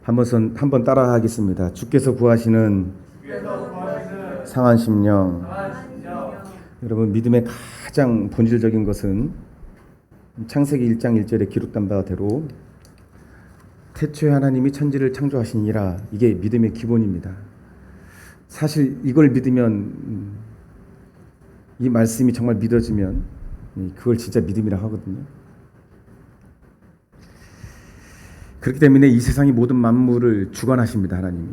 한번 따라 하겠습니다. 주께서 구하시는 상한 심령. 여러분, 믿음의 가장 본질적인 것은 창세기 1장 1절에 기록된 바대로 태초에 하나님이 천지를 창조하시니라. 이게 믿음의 기본입니다. 사실 이걸 믿으면, 이 말씀이 정말 믿어지면 그걸 진짜 믿음이라 하거든요. 그렇기 때문에 이 세상의 모든 만물을 주관하십니다. 하나님이.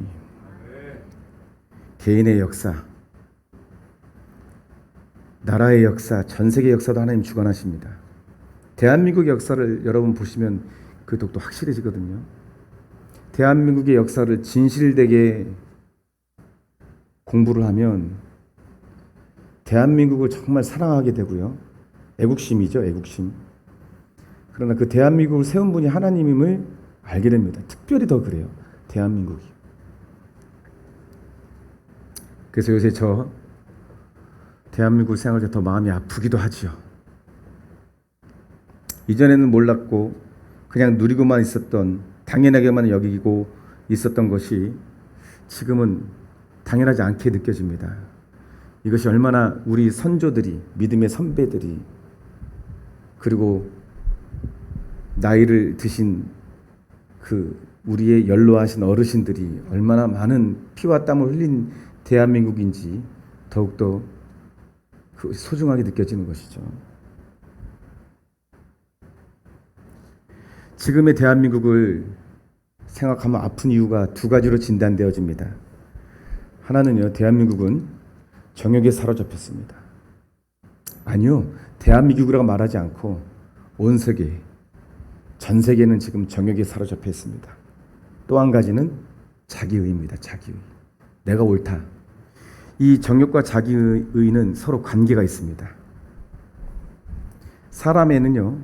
개인의 역사, 나라의 역사, 전 세계 역사도 하나님 주관하십니다. 대한민국 역사를 여러분 보시면 그 독도 확실해지거든요. 대한민국의 역사를 진실되게 공부를 하면 대한민국을 정말 사랑하게 되고요. 애국심이죠, 애국심. 그러나 그 대한민국을 세운 분이 하나님임을 알게 됩니다. 특별히 더 그래요, 대한민국이. 그래서 요새 저 대한민국 생각할 때 더 마음이 아프기도 하지요. 이전에는 몰랐고 그냥 누리고만 있었던, 당연하게만 여기고 있었던 것이 지금은 당연하지 않게 느껴집니다. 이것이 얼마나 우리 선조들이, 믿음의 선배들이, 그리고 나이를 드신 그 우리의 연로하신 어르신들이 얼마나 많은 피와 땀을 흘린 대한민국인지 더욱더 그 소중하게 느껴지는 것이죠. 지금의 대한민국을 생각하면 아픈 이유가 두 가지로 진단되어집니다. 하나는요, 대한민국은 정욕에 사로잡혔습니다. 아니요, 대한민국이라고 말하지 않고 온 세계, 전 세계는 지금 정욕에 사로잡혀 있습니다. 또 한 가지는 자기의입니다. 자기의. 내가 옳다. 이 정욕과 자기의는 서로 관계가 있습니다. 사람에는요,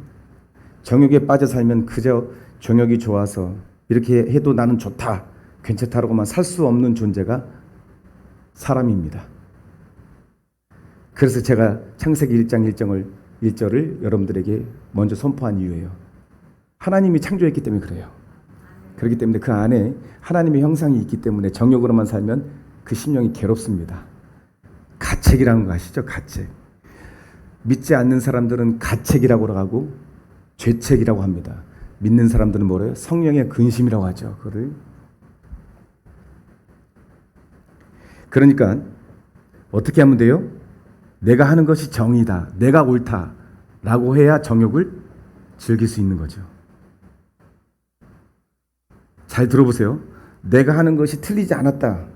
정욕에 빠져 살면 그저 정욕이 좋아서 이렇게 해도 나는 좋다, 괜찮다라고만 살 수 없는 존재가 사람입니다. 그래서 제가 창세기 1장 1절을 여러분들에게 먼저 선포한 이유예요. 하나님이 창조했기 때문에 그래요. 그렇기 때문에 그 안에 하나님의 형상이 있기 때문에 정욕으로만 살면 그 심령이 괴롭습니다. 가책이라는 거 아시죠? 가책. 믿지 않는 사람들은 가책이라고 하고 죄책이라고 합니다. 믿는 사람들은 뭐래요? 성령의 근심이라고 하죠. 그거를. 그러니까 어떻게 하면 돼요? 내가 하는 것이 정의다, 내가 옳다라고 해야 정욕을 즐길 수 있는 거죠. 잘 들어보세요. 내가 하는 것이 틀리지 않았다,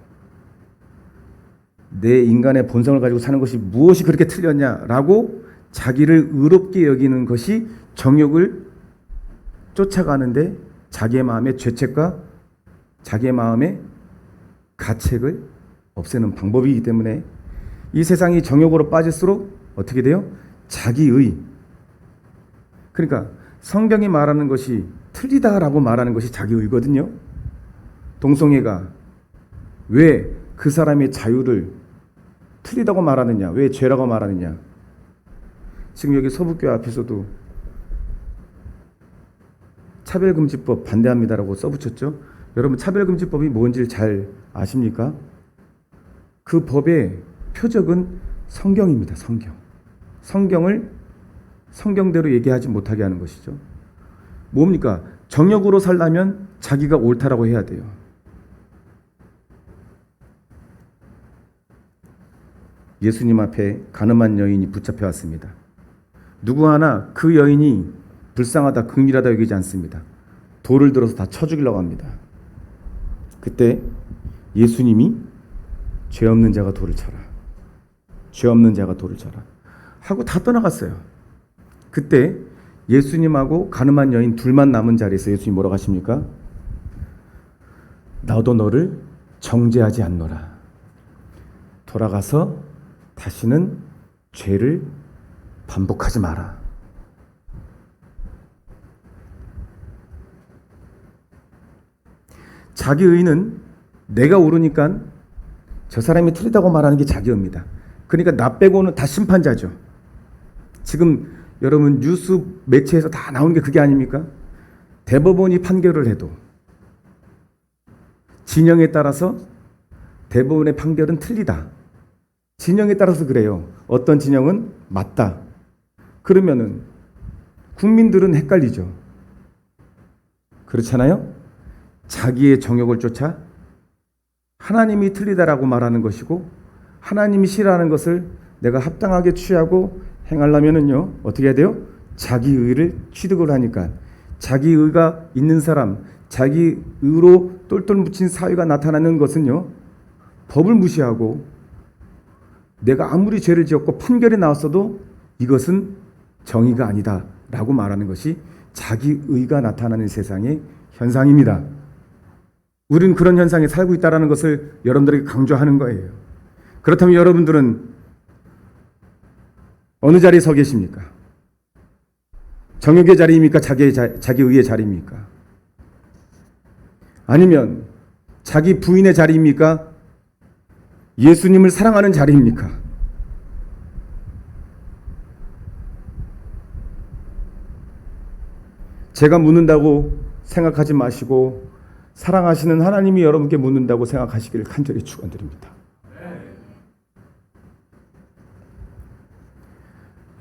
내 인간의 본성을 가지고 사는 것이 무엇이 그렇게 틀렸냐라고 자기를 의롭게 여기는 것이 정욕을 쫓아가는데 자기의 마음의 죄책과 자기의 마음의 가책을 없애는 방법이기 때문에 이 세상이 정욕으로 빠질수록 어떻게 돼요? 자기의. 그러니까 성경이 말하는 것이 틀리다라고 말하는 것이 자기의거든요. 동성애가 왜 그 사람의 자유를 틀리다고 말하느냐, 왜 죄라고 말하느냐. 지금 여기 서북교회 앞에서도 차별금지법 반대합니다라고 써붙였죠. 여러분, 차별금지법이 뭔지를 잘 아십니까? 그 법의 표적은 성경입니다. 성경을 성경대로 얘기하지 못하게 하는 것이죠. 뭡니까? 정욕으로 살려면 자기가 옳다라고 해야 돼요. 예수님 앞에 가늠한 여인이 붙잡혀 왔습니다. 누구 하나 그 여인이 불쌍하다, 긍휼하다 여기지 않습니다. 돌을 들어서 다 쳐 죽이려고 합니다. 그때 예수님이 죄 없는 자가 돌을 쳐라, 죄 없는 자가 돌을 쳐라 하고 다 떠나갔어요. 그때 예수님하고 가늠한 여인 둘만 남은 자리에서 예수님이 뭐라고 하십니까? 나도 너를 정죄하지 않노라. 돌아가서 다시는 죄를 반복하지 마라. 자기의는 내가 옳으니까 저 사람이 틀리다고 말하는 게 자기의입니다. 그러니까 나 빼고는 다 심판자죠. 지금 여러분 뉴스 매체에서 다 나오는 게 그게 아닙니까? 대법원이 판결을 해도 진영에 따라서 대부분의 판결은 틀리다. 진영에 따라서 그래요. 어떤 진영은 맞다. 그러면은 국민들은 헷갈리죠. 그렇잖아요? 자기의 정욕을 쫓아 하나님이 틀리다라고 말하는 것이고 하나님이 싫어하는 것을 내가 합당하게 취하고 행하려면은요, 어떻게 해야 돼요? 자기 의를 취득을 하니까 자기 의가 있는 사람, 자기 의로 똘똘 묻힌 사회가 나타나는 것은요, 법을 무시하고 내가 아무리 죄를 지었고 판결이 나왔어도 이것은 정의가 아니다라고 말하는 것이 자기 의가 나타나는 세상의 현상입니다. 우리는 그런 현상에 살고 있다는 것을 여러분들에게 강조하는 거예요. 그렇다면 여러분들은 어느 자리에 서 계십니까? 정욕의 자리입니까? 자기 의의 자리입니까? 아니면 자기 부인의 자리입니까? 예수님을 사랑하는 자리입니까? 제가 묻는다고 생각하지 마시고 사랑하시는 하나님이 여러분께 묻는다고 생각하시기를 간절히 축원드립니다.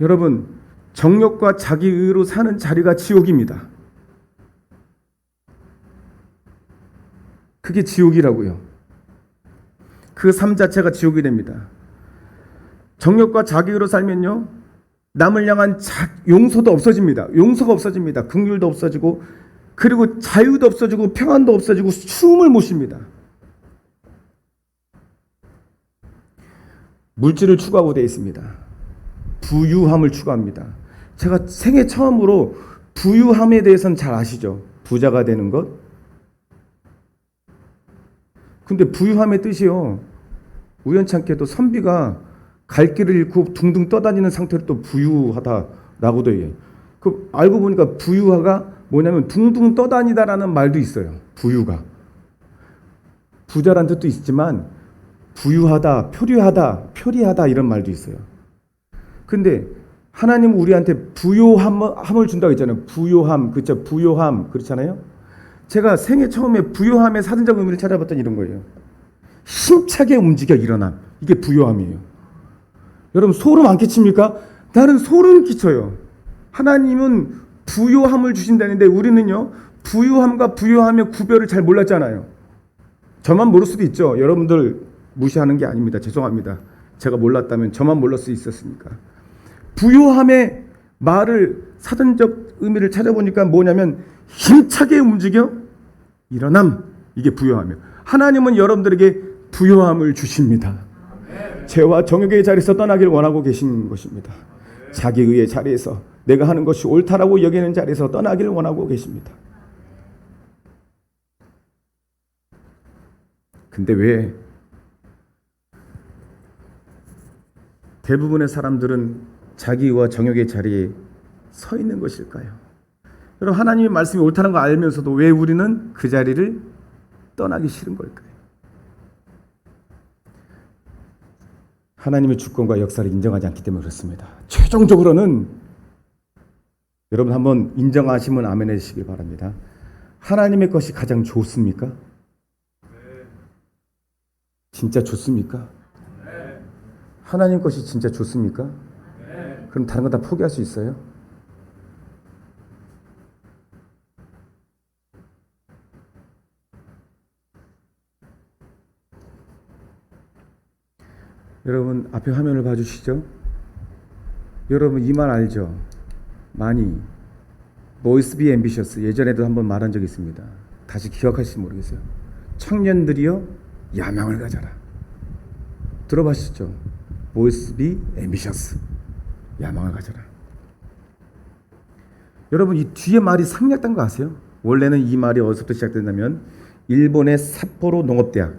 여러분, 정욕과 자기 의로 사는 자리가 지옥입니다. 그게 지옥이라고요. 그 삶 자체가 지옥이 됩니다. 정욕과 자기 의로 살면요, 남을 향한 용서도 없어집니다. 용서가 없어집니다. 긍휼도 없어지고, 그리고 자유도 없어지고, 평안도 없어지고, 숨을 못 쉽니다. 물질을 추구하고 되어 있습니다. 부유함을 추구합니다. 제가 생애 처음으로 부유함에 대해서는 잘 아시죠? 부자가 되는 것. 근데 부유함의 뜻이요, 우연찮게도 선비가 갈 길을 잃고 둥둥 떠다니는 상태로 또 부유하다라고 돼요. 그 알고 보니까 부유하가 뭐냐면 둥둥 떠다니다라는 말도 있어요. 부유가 부자란 뜻도 있지만 부유하다, 표리하다 이런 말도 있어요. 근데 하나님은 우리한테 부요함을 준다고 했잖아요. 부요함, 그렇죠? 부요함, 그렇잖아요. 제가 생애 처음에 부요함의 사전적 의미를 찾아봤더니 이런 거예요. 힘차게 움직여 일어남. 이게 부요함이에요. 여러분, 소름 안 끼칩니까? 나는 소름 끼쳐요. 하나님은 부요함을 주신다는데 우리는요, 부유함과 부요함의 구별을 잘 몰랐잖아요. 저만 모를 수도 있죠. 여러분들 무시하는 게 아닙니다. 죄송합니다. 제가 몰랐다면 저만 몰랐을 수 있었으니까. 부요함의 말을 사전적 의미를 찾아보니까 뭐냐면 힘차게 움직여 일어남. 이게 부요함이에요. 하나님은 여러분들에게 부요함을 주십니다. 죄와 정욕의 자리에서 떠나길 원하고 계신 것입니다. 자기 의의 자리에서 내가 하는 것이 옳다라고 여기는 자리에서 떠나길 원하고 계십니다. 근데 왜 대부분의 사람들은 자기와 정욕의 자리에 서 있는 것일까요? 여러분, 하나님의 말씀이 옳다는 거 알면서도 왜 우리는 그 자리를 떠나기 싫은 걸까요? 하나님의 주권과 역사를 인정하지 않기 때문에 그렇습니다. 최종적으로는 여러분 한번 인정하시면 아멘 해주시길 바랍니다. 하나님의 것이 가장 좋습니까? 진짜 좋습니까? 하나님 것이 진짜 좋습니까? 그럼 다른 거 다 포기할 수 있어요? 여러분 앞에 화면을 봐주시죠. 여러분 이 말 알죠? 많이 Boys be ambitious. 예전에도 한번 말한 적이 있습니다. 다시 기억하실지 모르겠어요. 청년들이여 야망을 가져라. 들어봤시죠? Boys be ambitious. 야망을 가져라. 여러분 이 뒤에 말이 상략된 거 아세요? 원래는 이 말이 어디서부터 시작된다면 일본의 삿포로 농업대학,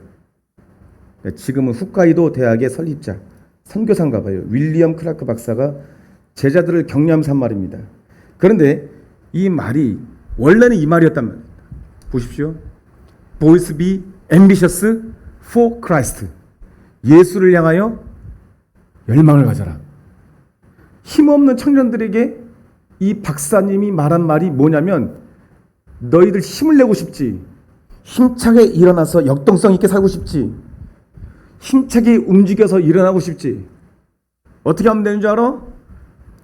지금은 홋카이도 대학의 설립자 선교사인가 봐요. 윌리엄 클라크 박사가 제자들을 격려하면서 한 말입니다. 그런데 이 말이 원래는 이 말이었단 말입니다. 보십시오. Boys be ambitious for Christ. 예수를 향하여 열망을 가져라. 힘없는 청년들에게 이 박사님이 말한 말이 뭐냐면 너희들 힘을 내고 싶지. 힘차게 일어나서 역동성 있게 살고 싶지. 힘차게 움직여서 일어나고 싶지. 어떻게 하면 되는 줄 알아?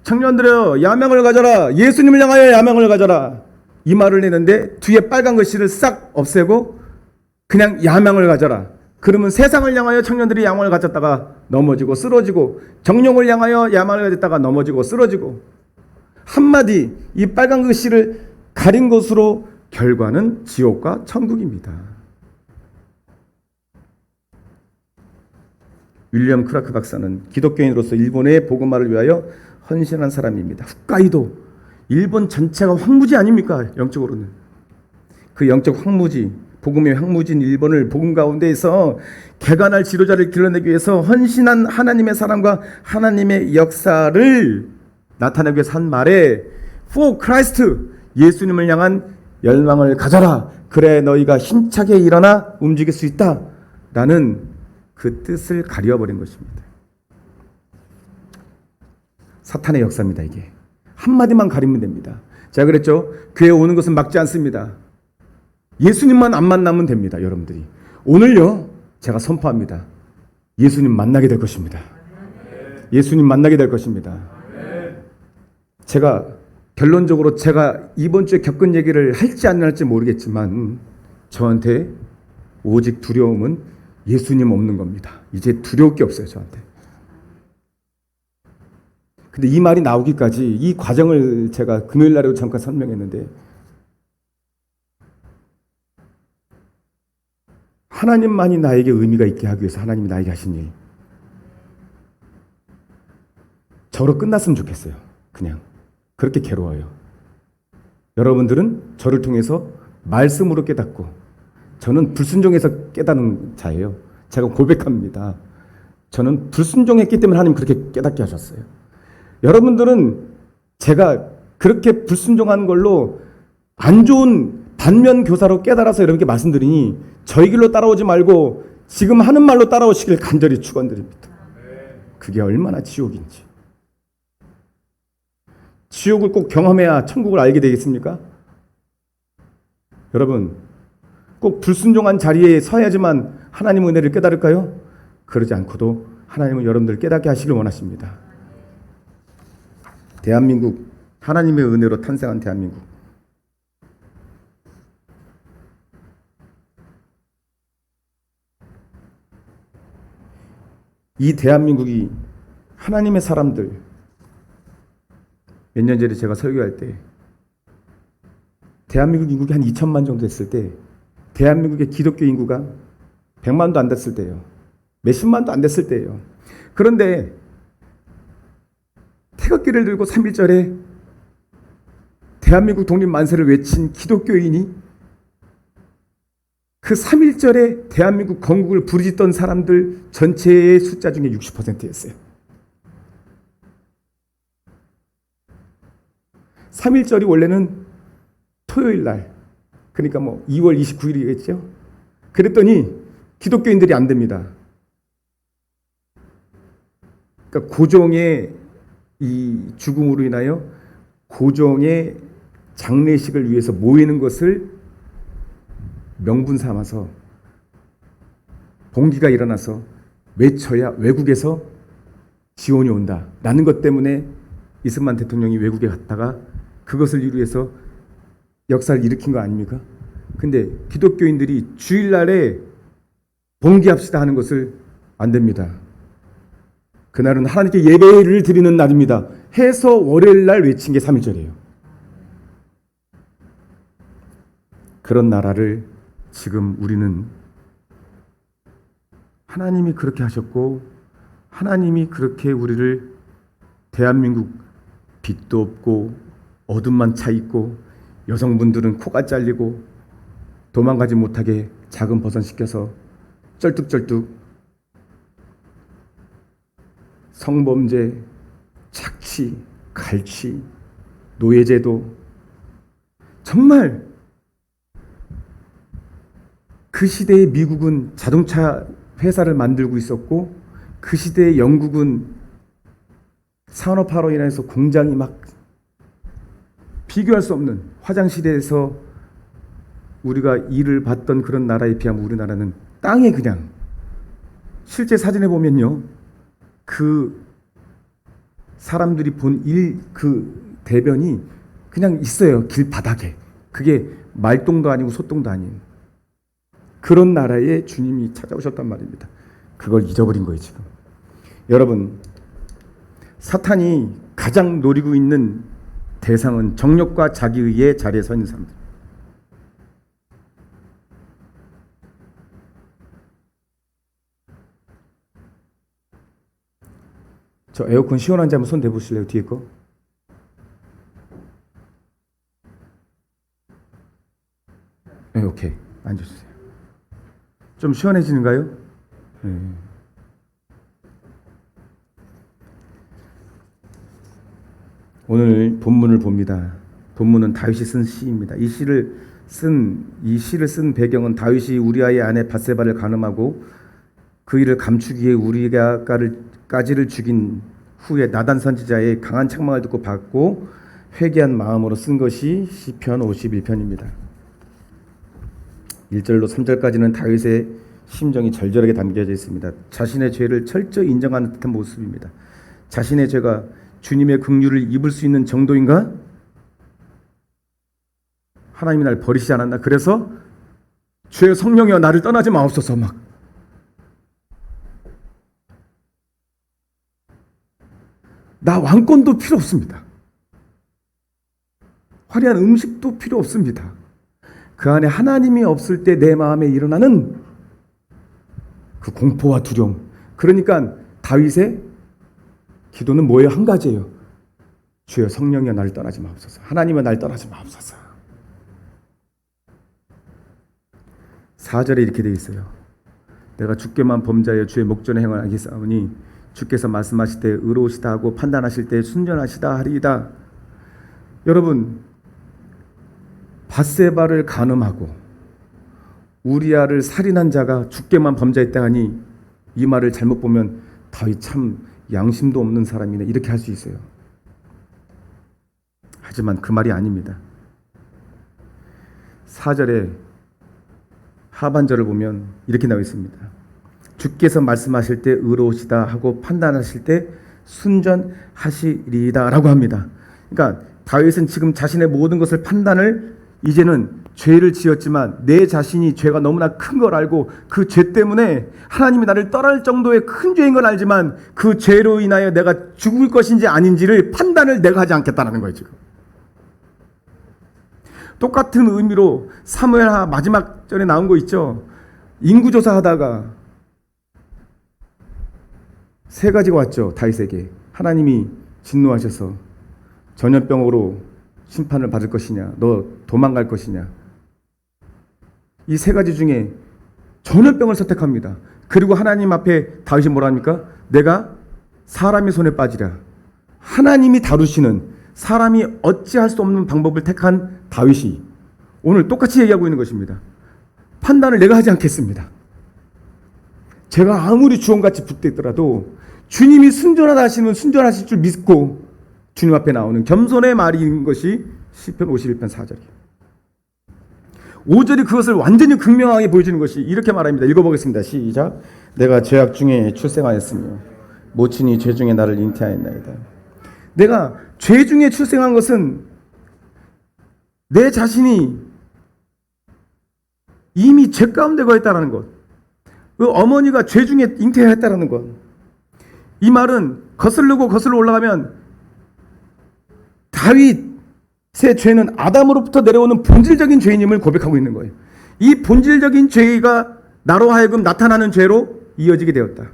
청년들이여, 야망을 가져라. 예수님을 향하여 야망을 가져라. 이 말을 내는데 뒤에 빨간 글씨를 싹 없애고 그냥 야망을 가져라. 그러면 세상을 향하여 청년들이 야망을 가졌다가 넘어지고 쓰러지고, 정령을 향하여 야망을 가졌다가 넘어지고 쓰러지고, 한마디 이 빨간 글씨를 가린 것으로 결과는 지옥과 천국입니다. 윌리엄 크라크 박사는 기독교인으로서 일본의 복음화를 위하여 헌신한 사람입니다. 홋카이도, 일본 전체가 황무지 아닙니까? 영적으로는. 그 영적 황무지, 복음의 황무지인 일본을 복음 가운데에서 개간할 지도자를 길러내기 위해서 헌신한 하나님의 사랑과 하나님의 역사를 나타내기 위해서 한 말에 For Christ, 예수님을 향한 열망을 가져라. 그래 너희가 힘차게 일어나 움직일 수 있다. 라는 그 뜻을 가려버린 것입니다. 사탄의 역사입니다. 이게 한마디만 가리면 됩니다. 제가 그랬죠. 교회에 오는 것은 막지 않습니다. 예수님만 안 만나면 됩니다. 여러분들이 오늘요 제가 선포합니다. 예수님 만나게 될 것입니다. 예수님 만나게 될 것입니다. 제가 결론적으로 제가 이번 주에 겪은 얘기를 할지 안 할지 모르겠지만 저한테 오직 두려움은 예수님 없는 겁니다. 이제 두려울 게 없어요. 저한테. 근데 이 말이 나오기까지 이 과정을 제가 금요일 날에도 잠깐 설명했는데, 하나님만이 나에게 의미가 있게 하기 위해서 하나님이 나에게 하신 일, 저로 끝났으면 좋겠어요. 그냥 그렇게 괴로워요. 여러분들은 저를 통해서 말씀으로 깨닫고, 저는 불순종해서 깨닫는 자예요. 제가 고백합니다. 저는 불순종했기 때문에 하나님 그렇게 깨닫게 하셨어요. 여러분들은 제가 그렇게 불순종한 걸로 안 좋은 반면 교사로 깨달아서 여러분께 말씀드리니 저희 길로 따라오지 말고 지금 하는 말로 따라오시길 간절히 축원드립니다. 그게 얼마나 지옥인지. 지옥을 꼭 경험해야 천국을 알게 되겠습니까? 여러분, 꼭 불순종한 자리에 서야지만 하나님의 은혜를 깨달을까요? 그러지 않고도 하나님은 여러분들 깨닫게 하시길 원하십니다. 대한민국, 하나님의 은혜로 탄생한 대한민국. 이 대한민국이 하나님의 사람들, 몇 년 전에 제가 설교할 때 대한민국 인구가 한 2천만 정도 됐을 때, 대한민국의 기독교 인구가 100만도 안 됐을 때예요. 몇십만도 안 됐을 때예요. 그런데 태극기를 들고 3.1절에 대한민국 독립 만세를 외친 기독교인이 그 3.1절에 대한민국 건국을 부르짖던 사람들 전체의 숫자 중에 60%였어요. 3.1절이 원래는 토요일 날, 그러니까 2월 29일이겠죠. 그랬더니 기독교인들이 안 됩니다. 그러니까 고종의 이 죽음으로 인하여 고종의 장례식을 위해서 모이는 것을 명분 삼아서 봉기가 일어나서 외쳐야 외국에서 지원이 온다라는 것 때문에 이승만 대통령이 외국에 갔다가 그것을 이루기 위해서 역사를 일으킨 거 아닙니까? 근데 기독교인들이 주일날에 봉기합시다 하는 것을 안 됩니다. 그날은 하나님께 예배를 드리는 날입니다. 해서 월요일날 외친 게 3.1절이에요. 그런 나라를 지금 우리는 하나님이 그렇게 하셨고, 하나님이 그렇게 우리를 대한민국 빛도 없고 어둠만 차 있고 여성분들은 코가 잘리고 도망가지 못하게 작은 버선시켜서 쩔뚝쩔뚝 성범죄, 착취, 갈취, 노예제도, 정말 그 시대의 미국은 자동차 회사를 만들고 있었고 그 시대의 영국은 산업화로 인해서 공장이 막 비교할 수 없는 화장실에서 우리가 일을 받던 그런 나라에 비하면 우리나라는 땅에 그냥 실제 사진에 보면요, 그 사람들이 본 그 대변이 그냥 있어요. 길 바닥에. 그게 말똥도 아니고 소똥도 아닌 그런 나라에 주님이 찾아오셨단 말입니다. 그걸 잊어버린 거예요, 지금. 여러분, 사탄이 가장 노리고 있는 대상은 정욕과 자기의의 자리에 서 있는 사람들. 저 에어컨 시원한지 한번 손 대보실래요? 뒤에 거? 네, 오케이. 앉아주세요. 좀 시원해지는가요? 네. 오늘 본문을 봅니다. 본문은 다윗이 쓴 시입니다. 이 시를 쓴 배경은 다윗이 우리아의 아내 밧세바를 간음하고 그 일을 감추기 위해 우리아까지를 죽인 후에 나단 선지자의 강한 책망을 듣고 받고 회개한 마음으로 쓴 것이 시편 51편입니다. 1절로 3절까지는 다윗의 심정이 절절하게 담겨져 있습니다. 자신의 죄를 철저히 인정하는 듯한 모습입니다. 자신의 죄가 주님의 긍휼을 입을 수 있는 정도인가? 하나님이 날 버리시지 않았나? 그래서 주의 성령이여 나를 떠나지 마옵소서. 막 나 왕권도 필요 없습니다. 화려한 음식도 필요 없습니다. 그 안에 하나님이 없을 때 내 마음에 일어나는 그 공포와 두려움. 그러니까 다윗의 기도는 뭐예요? 한 가지예요. 주여 성령이여 나를 떠나지 마옵소서. 하나님이여 나를 떠나지 마옵소서. 4절에 이렇게 되어 있어요. 내가 주께만 범자여 주의 목전에 행하겠사오니 주께서 말씀하실 때 의로우시다 하고 판단하실 때 순전하시다 하리이다. 여러분, 밧세바를 간음하고 우리아를 살인한 자가 주께만 범죄했다 하니 이 말을 잘못 보면 다윗 참 양심도 없는 사람이네 이렇게 할 수 있어요. 하지만 그 말이 아닙니다. 4절에 하반절을 보면 이렇게 나와 있습니다. 주께서 말씀하실 때 의로우시다 하고 판단하실 때 순전하시리이다 라고 합니다. 그러니까 다윗은 지금 자신의 모든 것을 판단을 이제는 죄를 지었지만 내 자신이 죄가 너무나 큰 걸 알고 그 죄 때문에 하나님이 나를 떠날 정도의 큰 죄인 걸 알지만 그 죄로 인하여 내가 죽을 것인지 아닌지를 판단을 내가 하지 않겠다는 거예요. 지금 똑같은 의미로 사무엘하 마지막 절에 나온 거 있죠. 인구조사 하다가 3가지가 왔죠. 다윗에게. 하나님이 진노하셔서 전염병으로 심판을 받을 것이냐, 너 도망갈 것이냐. 이 3가지 중에 전염병을 선택합니다. 그리고 하나님 앞에 다윗이 뭐라 합니까? 내가 사람의 손에 빠지랴. 하나님이 다루시는, 사람이 어찌할 수 없는 방법을 택한 다윗이 오늘 똑같이 얘기하고 있는 것입니다. 판단을 내가 하지 않겠습니다. 제가 아무리 주홍같이 붙들더라도 주님이 순전하다 하시면 순전하실 줄 믿고 주님 앞에 나오는 겸손의 말인 것이 시편 51편 4절이에요. 5절이 그것을 완전히 극명하게 보여주는 것이 이렇게 말합니다. 읽어보겠습니다. 시작. 내가 죄악 중에 출생하였으며 모친이 죄 중에 나를 잉태하였나이다. 내가 죄 중에 출생한 것은 내 자신이 이미 죄 가운데 거했다는 것. 그 어머니가 죄 중에 잉태했다는 것. 이 말은 거슬러 올라가면 다윗의 죄는 아담으로부터 내려오는 본질적인 죄인임을 고백하고 있는 거예요. 이 본질적인 죄가 나로 하여금 나타나는 죄로 이어지게 되었다.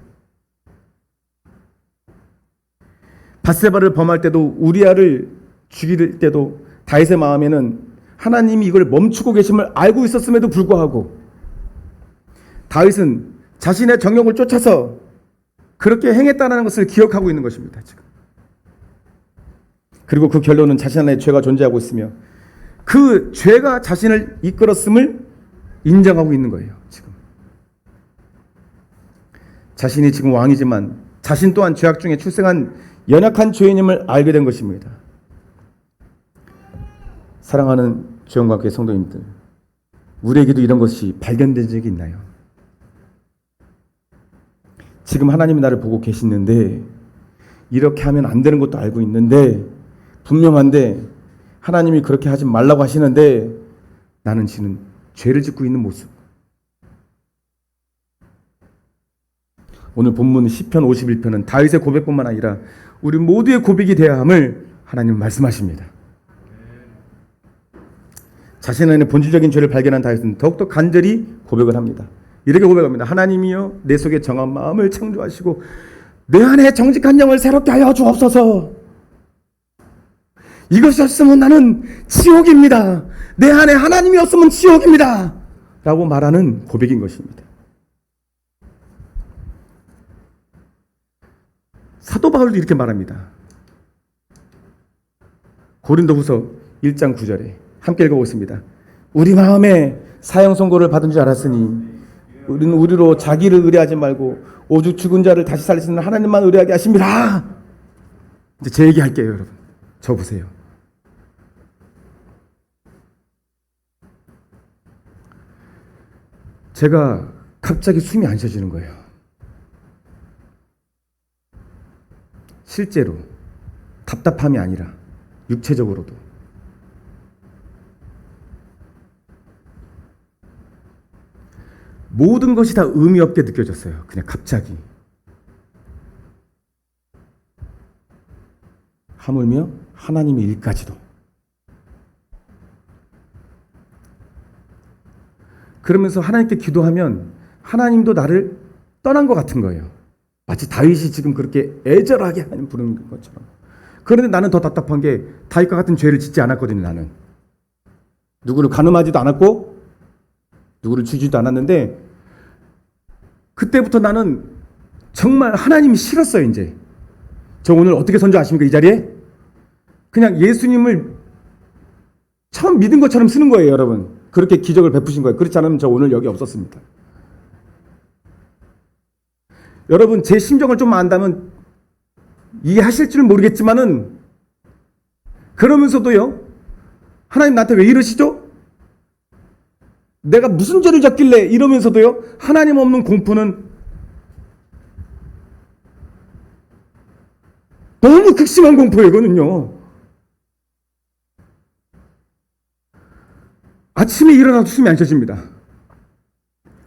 밧세바를 범할 때도 우리아를 죽일 때도 다윗의 마음에는 하나님이 이걸 멈추고 계심을 알고 있었음에도 불구하고 다윗은 자신의 정욕을 쫓아서 그렇게 행했다는 것을 기억하고 있는 것입니다. 지금. 그리고 그 결론은 자신 안에 죄가 존재하고 있으며 그 죄가 자신을 이끌었음을 인정하고 있는 거예요. 지금. 자신이 지금 왕이지만 자신 또한 죄악 중에 출생한 연약한 죄인임을 알게 된 것입니다. 사랑하는 주영과 교회 성도님들, 우리에게도 이런 것이 발견된 적이 있나요? 지금 하나님이 나를 보고 계시는데 이렇게 하면 안 되는 것도 알고 있는데 분명한데 하나님이 그렇게 하지 말라고 하시는데 나는 지금 죄를 짓고 있는 모습. 오늘 본문 시편 51편은 다윗의 고백뿐만 아니라 우리 모두의 고백이 되어야 함을 하나님은 말씀하십니다. 자신 안에 본질적인 죄를 발견한 다윗은 더욱더 간절히 고백을 합니다. 이렇게 고백합니다. 하나님이여 내 속에 정한 마음을 창조하시고 내 안에 정직한 영을 새롭게 하여 주옵소서. 이것이 없으면 나는 지옥입니다. 내 안에 하나님이 없으면 지옥입니다. 라고 말하는 고백인 것입니다. 사도 바울도 이렇게 말합니다. 고린도후서 1장 9절에 함께 읽어보겠습니다. 우리 마음에 사형 선고를 받은 줄 알았으니 우리는 우리로 자기를 의뢰하지 말고 오직 죽은 자를 다시 살리시는 하나님만 의뢰하게 하십니다. 이제 제 얘기 할게요, 여러분. 저 보세요. 제가 갑자기 숨이 안 쉬어지는 거예요. 실제로 답답함이 아니라 육체적으로도. 모든 것이 다 의미 없게 느껴졌어요. 그냥 갑자기. 하물며 하나님의 일까지도. 그러면서 하나님께 기도하면 하나님도 나를 떠난 것 같은 거예요. 마치 다윗이 지금 그렇게 애절하게 하나님 부르는 것처럼. 그런데 나는 더 답답한 게 다윗과 같은 죄를 짓지 않았거든요. 나는 누구를 간음하지도 않았고 누구를 죽이지도 않았는데 그때부터 나는 정말 하나님이 싫었어요. 이제 저 오늘 어떻게 선조 아십니까? 이 자리에 그냥 예수님을 처음 믿은 것처럼 쓰는 거예요. 여러분 그렇게 기적을 베푸신 거예요. 그렇지 않으면 저 오늘 여기 없었습니다. 여러분 제 심정을 좀 안다면 이해하실 줄은 모르겠지만은 그러면서도요 하나님 나한테 왜 이러시죠? 내가 무슨 죄를 졌길래 이러면서도요 하나님 없는 공포는 너무 극심한 공포예요. 이거는요 아침에 일어나도 숨이 안 쉬어집니다.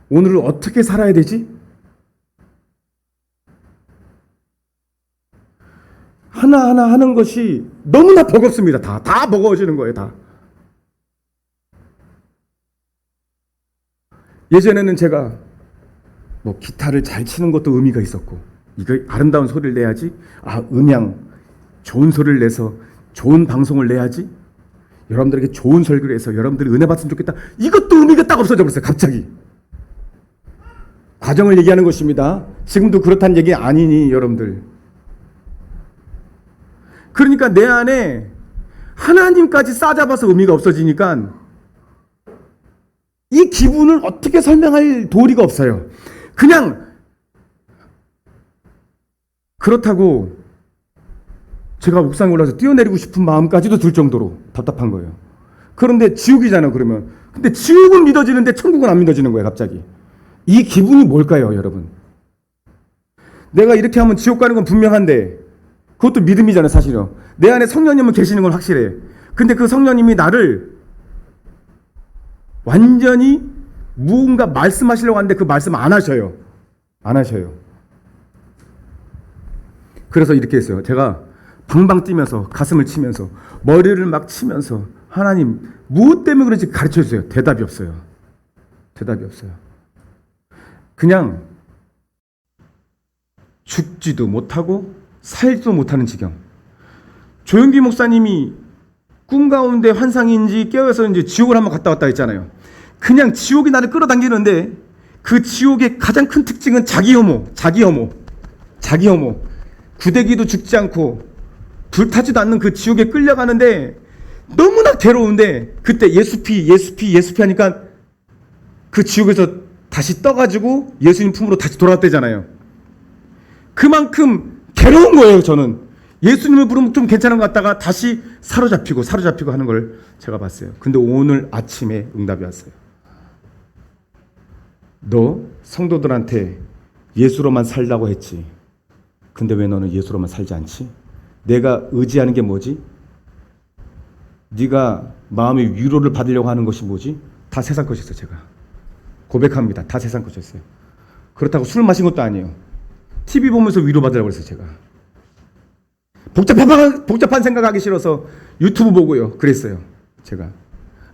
오늘을 어떻게 살아야 되지? 하나하나 하는 것이 너무나 버겁습니다. 다 버거워지는 거예요. 다. 예전에는 제가 뭐 기타를 잘 치는 것도 의미가 있었고 이거 아름다운 소리를 내야지 음향 좋은 소리를 내서 좋은 방송을 내야지 여러분들에게 좋은 설교를 해서 여러분들이 은혜 받으면 좋겠다. 이것도 의미가 딱 없어져 버렸어요. 갑자기. 과정을 얘기하는 것입니다. 지금도 그렇다는 얘기 아니니 여러분들. 그러니까 내 안에 하나님까지 싸잡아서 의미가 없어지니까 이 기분을 어떻게 설명할 도리가 없어요. 그냥 그렇다고 제가 옥상에 올라서 뛰어내리고 싶은 마음까지도 들 정도로 답답한 거예요. 그런데 지옥이잖아요. 그러면 근데 지옥은 믿어지는데 천국은 안 믿어지는 거예요. 갑자기. 이 기분이 뭘까요, 여러분? 내가 이렇게 하면 지옥 가는 건 분명한데 그것도 믿음이잖아요. 사실은 내 안에 성령님은 계시는 건 확실해. 근데 그 성령님이 나를 완전히 무언가 말씀하시려고 하는데 그 말씀 안 하셔요. 안 하셔요. 그래서 이렇게 했어요. 제가 방방 뛰면서 가슴을 치면서 머리를 막 치면서 하나님 무엇 때문에 그런지 가르쳐 주세요. 대답이 없어요. 대답이 없어요. 그냥 죽지도 못하고 살지도 못하는 지경. 조영기 목사님이 꿈 가운데 환상인지 깨어서 이제 지옥을 한번 갔다 왔다 했잖아요. 그냥 지옥이 나를 끌어당기는데 그 지옥의 가장 큰 특징은 자기 혐오. 구데기도 죽지 않고 불타지도 않는 그 지옥에 끌려가는데 너무나 괴로운데 그때 예수피 하니까 그 지옥에서 다시 떠가지고 예수님 품으로 다시 돌아왔대잖아요. 그만큼 괴로운 거예요. 저는 예수님을 부르면 좀 괜찮은 것 같다가 다시 사로잡히고 하는 걸 제가 봤어요. 근데 오늘 아침에 응답이 왔어요. 너 성도들한테 예수로만 살라고 했지. 근데 왜 너는 예수로만 살지 않지? 내가 의지하는 게 뭐지? 네가 마음의 위로를 받으려고 하는 것이 뭐지? 다 세상 것이었어요. 제가 고백합니다. 다 세상 것이었어요. 그렇다고 술 마신 것도 아니에요. TV 보면서 위로받으려고 했어요. 제가 복잡한 생각하기 싫어서 유튜브 보고요. 그랬어요. 제가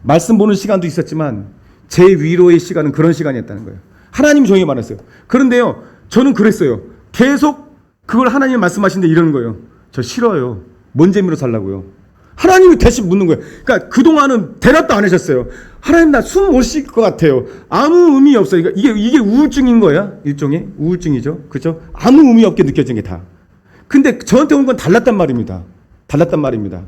말씀 보는 시간도 있었지만 제 위로의 시간은 그런 시간이었다는 거예요. 하나님이 저에게 말했어요. 그런데요, 저는 그랬어요. 계속 그걸 하나님이 말씀하시는데 이러는 거예요. 저 싫어요. 뭔 재미로 살라고요? 하나님이 대신 묻는 거예요. 그러니까 그동안은 대답도 안 하셨어요. 하나님, 나 숨 못 쉴 것 같아요. 아무 의미 없어요. 그러니까 이게 우울증인 거야. 일종의 우울증이죠. 그렇죠? 아무 의미 없게 느껴진 게 다. 근데 저한테 온 건 달랐단 말입니다. 달랐단 말입니다.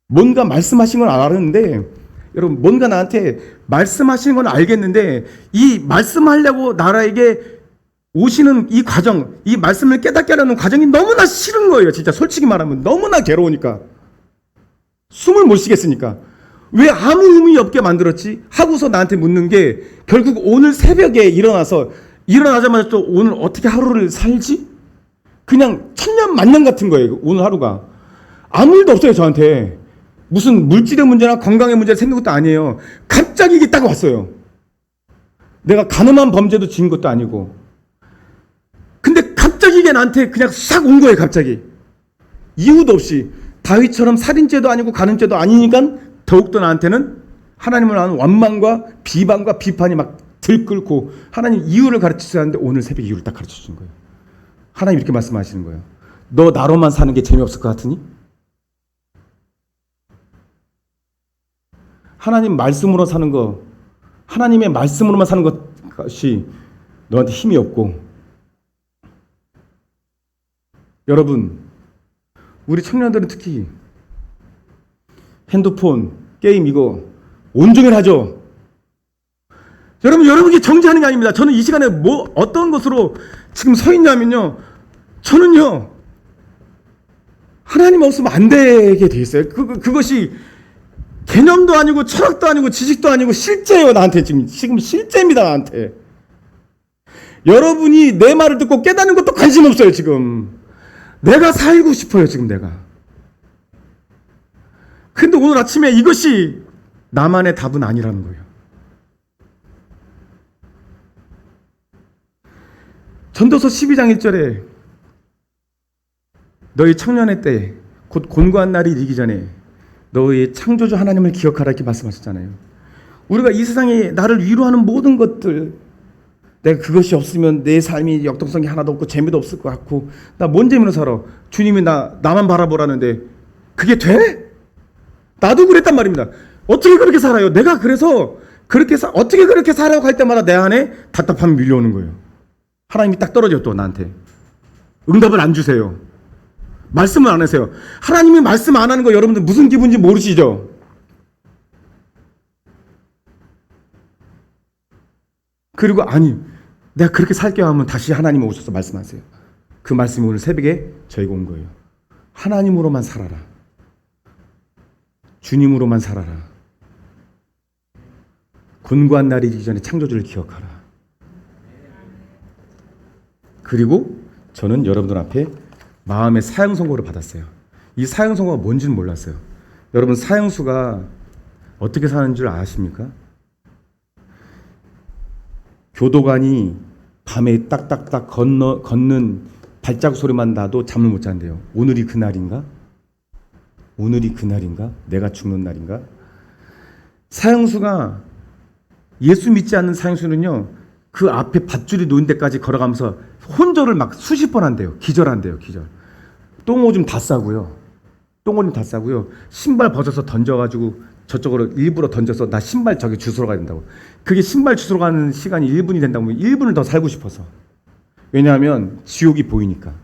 뭔가 말씀하신 건 알았는데, 여러분, 뭔가 나한테 말씀하시는 건 알겠는데, 이 말씀하려고 나라에게 오시는 이 과정, 이 말씀을 깨닫게 하려는 과정이 너무나 싫은 거예요. 진짜 솔직히 말하면 너무나 괴로우니까. 숨을 못 쉬겠으니까. 왜 아무 의미 없게 만들었지? 하고서 나한테 묻는 게, 결국 오늘 새벽에 일어나자마자 또 오늘 어떻게 하루를 살지? 그냥 천년 만년 같은 거예요. 오늘 하루가. 아무 일도 없어요. 저한테. 무슨 물질의 문제나 건강의 문제를 생긴 것도 아니에요. 갑자기 이게 딱 왔어요. 내가 가늠한 범죄도 지은 것도 아니고. 근데 갑자기 이게 나한테 그냥 싹 온 거예요. 갑자기. 이유도 없이. 다윗처럼 살인죄도 아니고 간음죄도 아니니까 더욱더 나한테는 하나님을 아는 원망과 비방과 비판이 막 들끓고, 하나님 이유를 가르치셔야 하는데 오늘 새벽에 이유를 딱 가르쳐 주신 거예요. 하나님 이렇게 말씀하시는 거예요. 너 나로만 사는 게 재미없을 것 같으니? 하나님 말씀으로 사는 거, 하나님의 말씀으로만 사는 것이 너한테 힘이 없고. 여러분, 우리 청년들은 특히 핸드폰, 게임 이거 온종일 하죠. 여러분이 정지하는 게 아닙니다. 저는 이 시간에 어떤 것으로 지금 서 있냐면요. 저는요, 하나님 없으면 안 되게 돼 있어요. 그것이 개념도 아니고 철학도 아니고 지식도 아니고 실제예요. 나한테 지금 실제입니다. 나한테. 여러분이 내 말을 듣고 깨닫는 것도 관심 없어요. 지금 내가 살고 싶어요. 지금 내가. 근데 오늘 아침에 이것이 나만의 답은 아니라는 거예요. 전도서 12장 1절에 너희 청년의 때 곧 곤고한 날이 이르기 전에 너희 창조주 하나님을 기억하라 이렇게 말씀하셨잖아요. 우리가 이 세상에 나를 위로하는 모든 것들, 내가 그것이 없으면 내 삶이 역동성이 하나도 없고 재미도 없을 것 같고, 나 뭔 재미로 살아? 주님이 나만 바라보라는데 그게 돼? 나도 그랬단 말입니다. 어떻게 그렇게 살아요? 내가 그래서 어떻게 그렇게 살아고 할 때마다 내 안에 답답함이 밀려오는 거예요. 하나님이 딱 떨어져 또 나한테 응답을 안 주세요. 말씀을 안 하세요. 하나님이 말씀 안 하는 거 여러분들 무슨 기분인지 모르시죠? 그리고 아니, 내가 그렇게 살게요 하면 다시 하나님이 오셔서 말씀하세요. 그 말씀이 오늘 새벽에 저희가 온 거예요. 하나님으로만 살아라. 주님으로만 살아라. 곤고한 날이 이기 전에 창조주를 기억하라. 그리고 저는 여러분들 앞에 마음의 사형 선고를 받았어요. 이 사형 선고가 뭔지는 몰랐어요. 여러분, 사형수가 어떻게 사는 줄 아십니까? 교도관이 밤에 딱딱딱 걷는 발자국 소리만 나도 잠을 못 잔대요. 오늘이 그날인가? 오늘이 그날인가? 내가 죽는 날인가? 사형수가, 예수 믿지 않는 사형수는요, 그 앞에 밧줄이 놓인 데까지 걸어가면서 혼절을 막 수십 번 한대요. 기절한대요. 기절. 똥오줌 다 싸고요. 똥오줌 다 싸고요. 신발 벗어서 던져가지고 저쪽으로 일부러 던져서 나 신발 저기 주스러 가야 된다고. 그게 신발 주스러 가는 시간이 1분이 된다고 하면 1분을 더 살고 싶어서. 왜냐하면 지옥이 보이니까.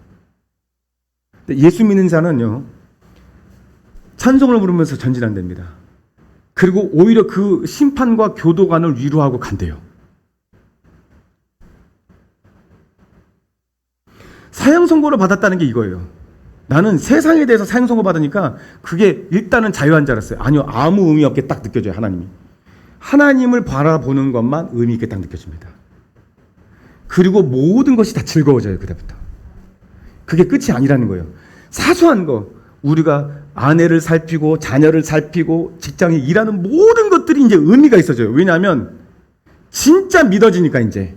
근데 예수 믿는 자는요, 찬송을 부르면서 전진한답니다. 그리고 오히려 그 심판과 교도관을 위로하고 간대요. 사형 선고를 받았다는 게 이거예요. 나는 세상에 대해서 사형 선고 받으니까 그게 일단은 자유한 줄 알았어요. 아니요, 아무 의미 없게 딱 느껴져요. 하나님을 바라보는 것만 의미 있게 딱 느껴집니다. 그리고 모든 것이 다 즐거워져요. 그때부터. 그게 끝이 아니라는 거예요. 사소한 거, 우리가 아내를 살피고 자녀를 살피고 직장에 일하는 모든 것들이 이제 의미가 있어져요. 왜냐하면 진짜 믿어지니까. 이제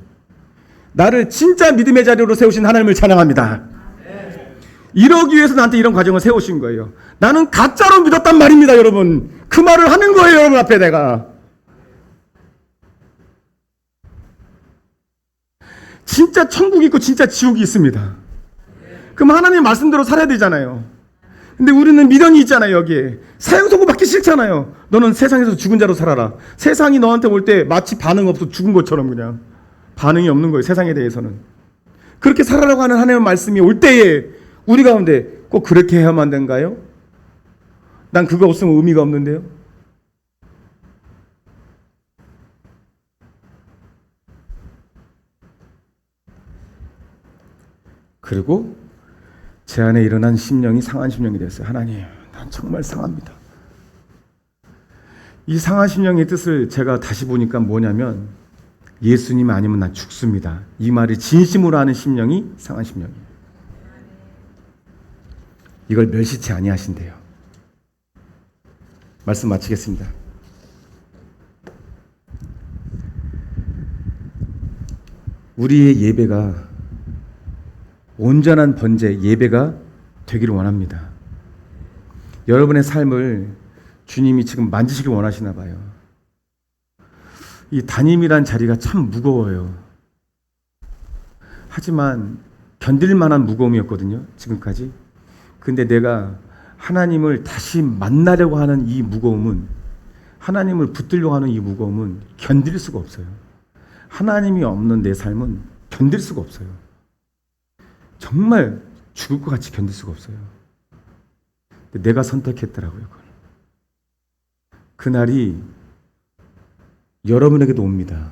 나를 진짜 믿음의 자리로 세우신 하나님을 찬양합니다. 이러기 위해서 나한테 이런 과정을 세우신 거예요. 나는 가짜로 믿었단 말입니다, 여러분. 그 말을 하는 거예요, 여러분 앞에 내가. 진짜 천국이 있고 진짜 지옥이 있습니다. 그럼 하나님 말씀대로 살아야 되잖아요. 근데 우리는 미련이 있잖아요. 여기에 사형선고 받기 싫잖아요. 너는 세상에서 죽은 자로 살아라. 세상이 너한테 올 때 마치 반응 없어 죽은 것처럼 그냥 반응이 없는 거예요. 세상에 대해서는. 그렇게 살아라고 하는 하나님의 말씀이 올 때에 우리 가운데 꼭 그렇게 해야만 된가요? 난 그거 없으면 의미가 없는데요. 그리고 제 안에 일어난 심령이 상한 심령이 됐어요. 하나님, 난 정말 상합니다. 이 상한 심령의 뜻을 제가 다시 보니까 뭐냐면 예수님 아니면 난 죽습니다. 이 말이 진심으로 하는 심령이 상한 심령이에요. 이걸 멸시치 아니하신대요. 말씀 마치겠습니다. 우리의 예배가 온전한 번제, 예배가 되기를 원합니다. 여러분의 삶을 주님이 지금 만지시길 원하시나 봐요. 이 담임이란 자리가 참 무거워요. 하지만 견딜 만한 무거움이었거든요, 지금까지. 근데 내가 하나님을 다시 만나려고 하는 이 무거움은, 하나님을 붙들려고 하는 이 무거움은 견딜 수가 없어요. 하나님이 없는 내 삶은 견딜 수가 없어요. 정말 죽을 것 같이 견딜 수가 없어요. 근데 내가 선택했더라고요, 그걸. 그날이 여러분에게도 옵니다.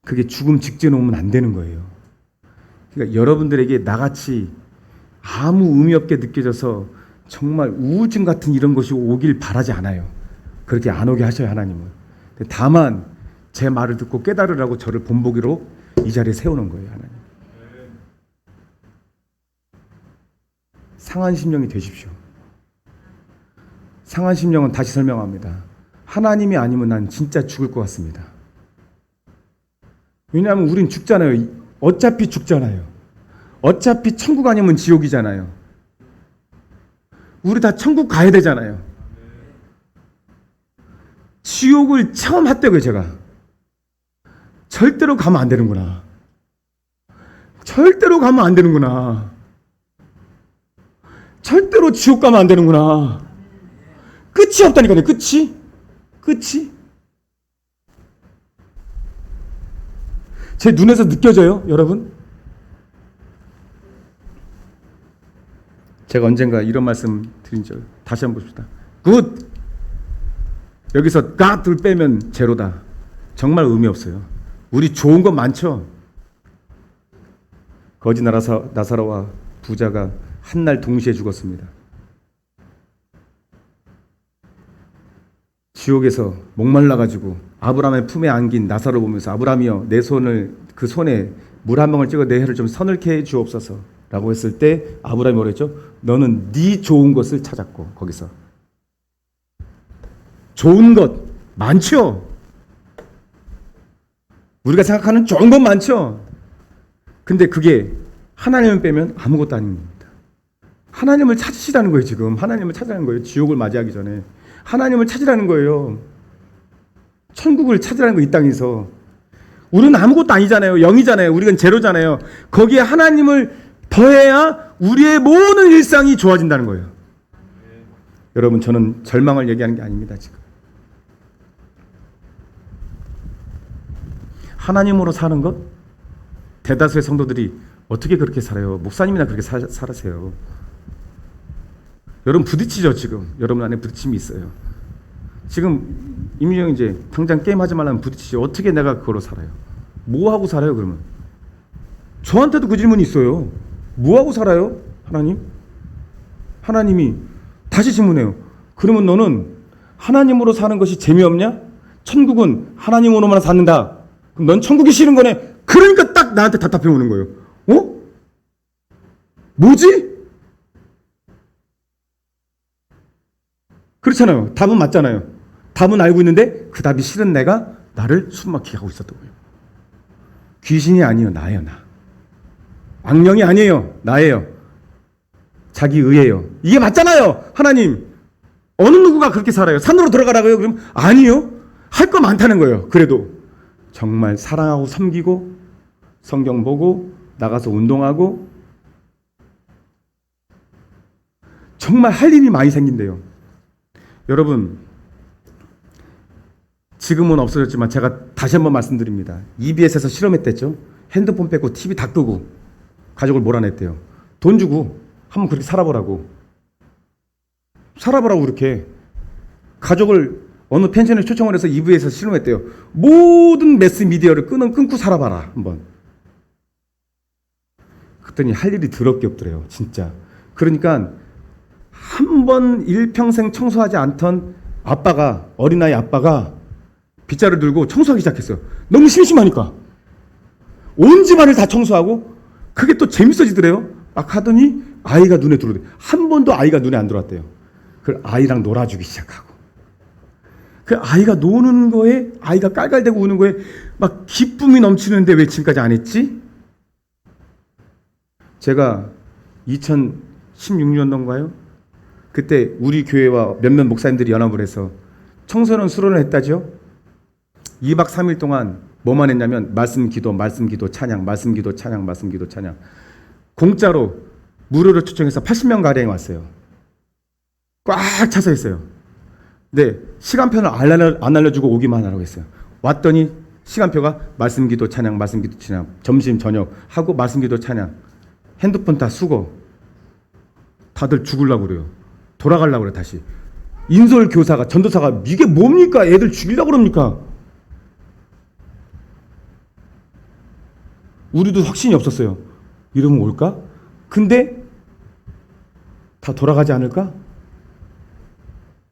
그게 죽음 직전에 오면 안 되는 거예요. 그러니까 여러분들에게 나같이 아무 의미 없게 느껴져서 정말 우울증 같은 이런 것이 오길 바라지 않아요. 그렇게 안 오게 하셔요, 하나님은. 다만 제 말을 듣고 깨달으라고 저를 본보기로 이 자리에 세우는 거예요, 하나님. 상한 심령이 되십시오. 상한 심령은 다시 설명합니다. 하나님이 아니면 난 진짜 죽을 것 같습니다. 왜냐하면 우린 죽잖아요. 어차피 죽잖아요. 어차피 천국 아니면 지옥이잖아요. 우리 다 천국 가야 되잖아요. 지옥을 처음 했다고요, 제가. 절대로 가면 안 되는구나. 절대로 가면 안 되는구나. 절대로 지옥 가면 안 되는구나. 끝이 없다니까요. 끝이. 제 눈에서 느껴져요, 여러분? 제가 언젠가 이런 말씀 드린 적 다시 한번 봅시다. 굿! 여기서 갓을 빼면 제로다. 정말 의미 없어요. 우리 좋은 건 많죠? 거지 나사로와 부자가 한날 동시에 죽었습니다. 지옥에서 목말라가지고 아브라함의 품에 안긴 나사로 보면서 아브라함이여 내 손을 그 손에 물 한 방울 찍어 내 혀를 좀 서늘케 해 주옵소서 라고 했을 때 아브라함이 뭐라 했죠? 너는 네 좋은 것을 찾았고 거기서 좋은 것 많죠? 우리가 생각하는 좋은 것 많죠? 근데 그게 하나님을 빼면 아무것도 아닙니다. 하나님을 찾으시라는 거예요. 지금 하나님을 찾으라는 거예요. 지옥을 맞이하기 전에 하나님을 찾으라는 거예요. 천국을 찾으라는 거예요. 이 땅에서. 우리는 아무것도 아니잖아요. 0이잖아요. 우리는 제로잖아요. 거기에 하나님을 더해야 우리의 모든 일상이 좋아진다는 거예요. 여러분, 저는 절망을 얘기하는 게 아닙니다. 지금 하나님으로 사는 것, 대다수의 성도들이 어떻게 그렇게 살아요? 목사님이나 그렇게 살으세요. 여러분 부딪히죠. 지금 여러분 안에 부딪힘이 있어요. 지금 이민영 이제 당장 게임하지 말라면 부딪히죠. 어떻게 내가 그걸로 살아요? 뭐 하고 살아요? 그러면 저한테도 그 질문이 있어요. 뭐 하고 살아요? 하나님이 다시 질문해요. 그러면 너는 하나님으로 사는 것이 재미없냐? 천국은 하나님으로만 사는다. 그럼 넌 천국이 싫은 거네. 그러니까 딱 나한테 답답해 오는 거예요. 어? 뭐지? 그렇잖아요. 답은 맞잖아요. 답은 알고 있는데 그 답이 싫은 내가 나를 숨막히게 하고 있었던 거예요. 귀신이 아니에요. 나예요. 나. 악령이 아니에요. 나예요. 자기 의예요. 이게 맞잖아요. 하나님. 어느 누구가 그렇게 살아요? 산으로 들어가라고요? 그럼 아니요. 할 거 많다는 거예요. 그래도 정말 사랑하고 섬기고 성경 보고 나가서 운동하고 정말 할 일이 많이 생긴대요. 여러분, 지금은 없어졌지만 제가 다시 한번 말씀드립니다. EBS에서 실험했댔죠. 핸드폰 빼고 TV 다 끄고 가족을 몰아냈대요. 돈 주고 한번 그렇게 살아보라고 그렇게 가족을 어느 펜션에 초청을 해서 EBS에서 실험했대요. 모든 매스미디어를 끊고 살아봐라 한번. 그랬더니 할 일이 더럽게 없더래요. 진짜. 그러니까 한 번 일평생 청소하지 않던 아빠가, 어린아이 아빠가 빗자루 들고 청소하기 시작했어요. 너무 심심하니까. 온 집안을 다 청소하고 그게 또 재밌어지더래요. 막 하더니 아이가 눈에 들어오대. 한 번도 아이가 눈에 안 들어왔대요. 그 아이랑 놀아주기 시작하고. 그 아이가 노는 거에, 아이가 깔깔대고 우는 거에 막 기쁨이 넘치는데 왜 지금까지 안 했지? 제가 2016년도인가요? 그때 우리 교회와 몇몇 목사님들이 연합을 해서 청소년 수련을 했다죠. 2박 3일 동안 뭐만 했냐면 말씀 기도, 찬양, 말씀 기도, 찬양, 말씀 기도, 찬양. 공짜로 무료로 초청해서 80명 가량이 왔어요. 꽉 차서 했어요. 네, 시간표는 안 알려주고 오기만 하라고 했어요. 왔더니 시간표가 말씀 기도, 찬양, 말씀 기도, 찬양, 점심, 저녁 하고 말씀 기도, 찬양. 핸드폰 다 수거. 다들 죽으려고 그래요. 돌아가려고 그래 다시. 인솔 교사가, 전도사가 이게 뭡니까? 애들 죽이려고 그럽니까? 우리도 확신이 없었어요. 이러면 올까? 근데 다 돌아가지 않을까?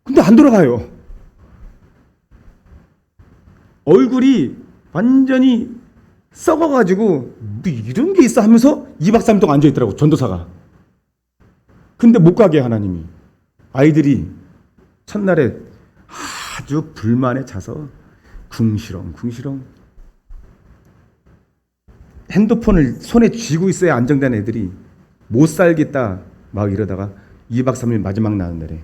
근데 안 돌아가요. 얼굴이 완전히 썩어가지고 뭐 이런 게 있어 하면서 2박 3일 동안 앉아있더라고, 전도사가. 근데 못 가게 하나님이. 아이들이 첫날에 아주 불만에 차서 궁시렁 핸드폰을 손에 쥐고 있어야 안정된 애들이 못 살겠다 막 이러다가 2박 3일 마지막 나는 날에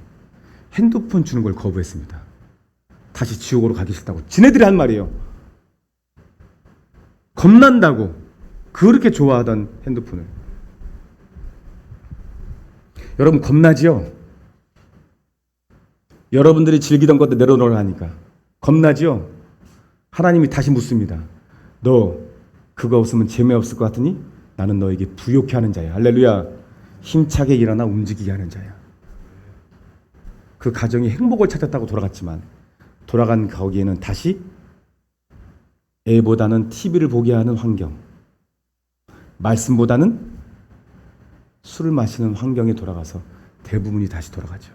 핸드폰 주는 걸 거부했습니다. 다시 지옥으로 가기 싫다고. 지네들이 한 말이에요. 겁난다고. 그렇게 좋아하던 핸드폰을. 여러분 겁나지요? 여러분들이 즐기던 것도 내려놓으라니까. 겁나지요? 하나님이 다시 묻습니다. 너 그거 없으면 재미없을 것 같으니 나는 너에게 부욕해 하는 자야. 할렐루야. 힘차게 일어나 움직이게 하는 자야. 그 가정이 행복을 찾았다고 돌아갔지만 돌아간 거기에는 다시 애보다는 TV를 보게 하는 환경, 말씀보다는 술을 마시는 환경에 돌아가서 대부분이 다시 돌아가죠.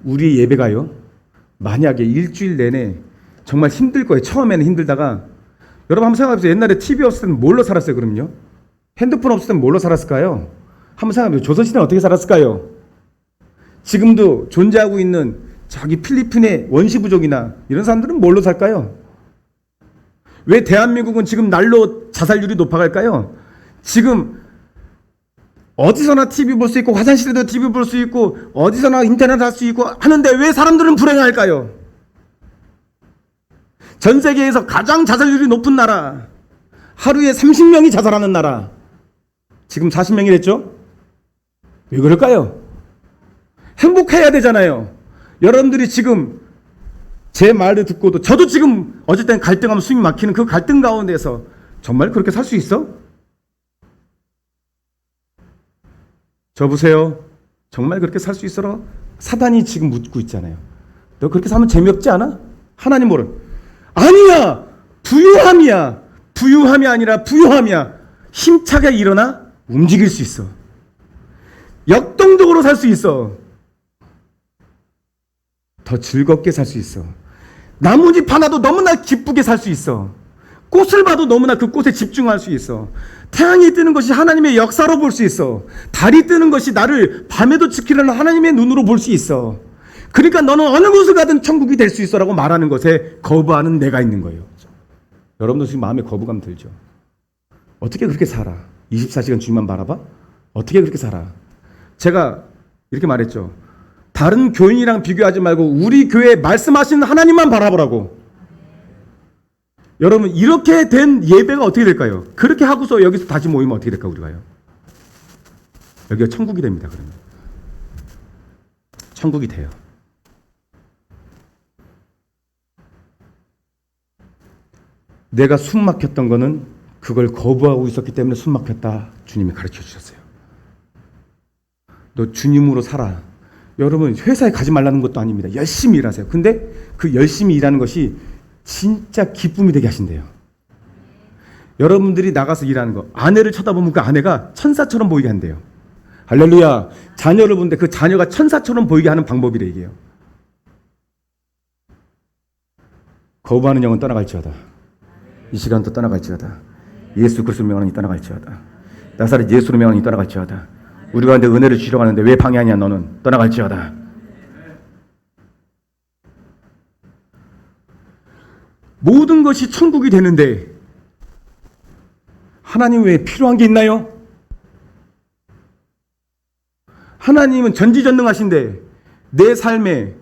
우리 예배가요, 만약에 일주일 내내 정말 힘들 거예요. 처음에는 힘들다가 여러분 한번 생각해보세요. 옛날에 TV 없을 때는 뭘로 살았어요? 그럼요. 핸드폰 없을 때는 뭘로 살았을까요? 한번 생각해보세요. 조선시대는 어떻게 살았을까요? 지금도 존재하고 있는 저기 필리핀의 원시부족이나 이런 사람들은 뭘로 살까요? 왜 대한민국은 지금 날로 자살률이 높아갈까요? 지금 어디서나 TV 볼 수 있고 화장실에도 TV 볼 수 있고 어디서나 인터넷 할 수 있고 하는데 왜 사람들은 불행할까요? 전 세계에서 가장 자살률이 높은 나라, 하루에 30명이 자살하는 나라, 지금 40명이 됐죠? 왜 그럴까요? 행복해야 되잖아요. 여러분들이 지금 제 말을 듣고도 저도 지금 어쨌든 갈등하면 숨이 막히는 그 갈등 가운데서 정말 그렇게 살 수 있어? 저 보세요. 정말 그렇게 살 수 있어라? 사단이 지금 묻고 있잖아요. 너 그렇게 살면 재미없지 않아? 하나님 모르는. 아니야. 부유함이야. 부유함이 아니라 부유함이야. 힘차게 일어나 움직일 수 있어. 역동적으로 살 수 있어. 더 즐겁게 살 수 있어. 나뭇잎 하나도 너무나 기쁘게 살 수 있어. 꽃을 봐도 너무나 그 꽃에 집중할 수 있어. 태양이 뜨는 것이 하나님의 역사로 볼 수 있어. 달이 뜨는 것이 나를 밤에도 지키려는 하나님의 눈으로 볼 수 있어. 그러니까 너는 어느 곳을 가든 천국이 될 수 있어라고 말하는 것에 거부하는 내가 있는 거예요. 여러분도 지금 마음에 거부감 들죠? 어떻게 그렇게 살아? 24시간 주님만 바라봐? 어떻게 그렇게 살아? 제가 이렇게 말했죠. 다른 교인이랑 비교하지 말고 우리 교회 말씀하시는 하나님만 바라보라고. 여러분, 이렇게 된 예배가 어떻게 될까요? 그렇게 하고서 여기서 다시 모이면 어떻게 될까, 우리가요? 여기가 천국이 됩니다, 그러면. 천국이 돼요. 내가 숨 막혔던 거는 그걸 거부하고 있었기 때문에 숨 막혔다. 주님이 가르쳐 주셨어요. 너 주님으로 살아. 여러분, 회사에 가지 말라는 것도 아닙니다. 열심히 일하세요. 근데 그 열심히 일하는 것이 진짜 기쁨이 되게 하신대요. 여러분들이 나가서 일하는 거, 아내를 쳐다보면 그 아내가 천사처럼 보이게 한대요. 할렐루야. 자녀를 보는데 그 자녀가 천사처럼 보이게 하는 방법이래, 이게요. 거부하는 영은 떠나갈지어다. 이 시간도 떠나갈지어다. 예수 그리스도로 명하니 떠나갈지어다. 나사렛 예수로 명하니 떠나갈지어다. 우리 가운데 은혜를 주시러 가는데 왜 방해하냐, 너는. 떠나갈지어다. 모든 것이 천국이 되는데 하나님 외에 필요한 게 있나요? 하나님은 전지전능하신데 내 삶에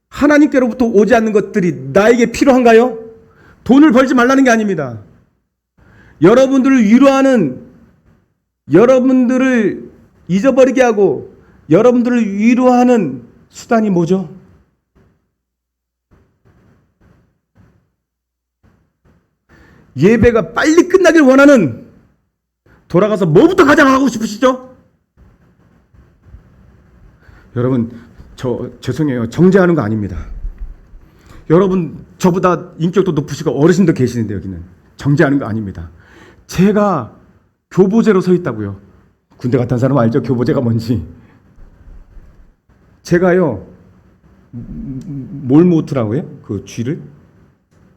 하나님께로부터 오지 않는 것들이 나에게 필요한가요? 돈을 벌지 말라는 게 아닙니다. 여러분들을 위로하는, 여러분들을 잊어버리게 하고 여러분들을 위로하는 수단이 뭐죠? 예배가 빨리 끝나길 원하는, 돌아가서 뭐부터 가장 하고 싶으시죠? 여러분, 저 죄송해요. 정죄하는 거 아닙니다. 여러분, 저보다 인격도 높으시고 어르신도 계시는데 여기는 정죄하는 거 아닙니다. 제가 교보제로 서 있다고요. 군대 갔다 온 사람 알죠? 교보제가 뭔지. 제가요, 몰모트라고 해요? 그 쥐를?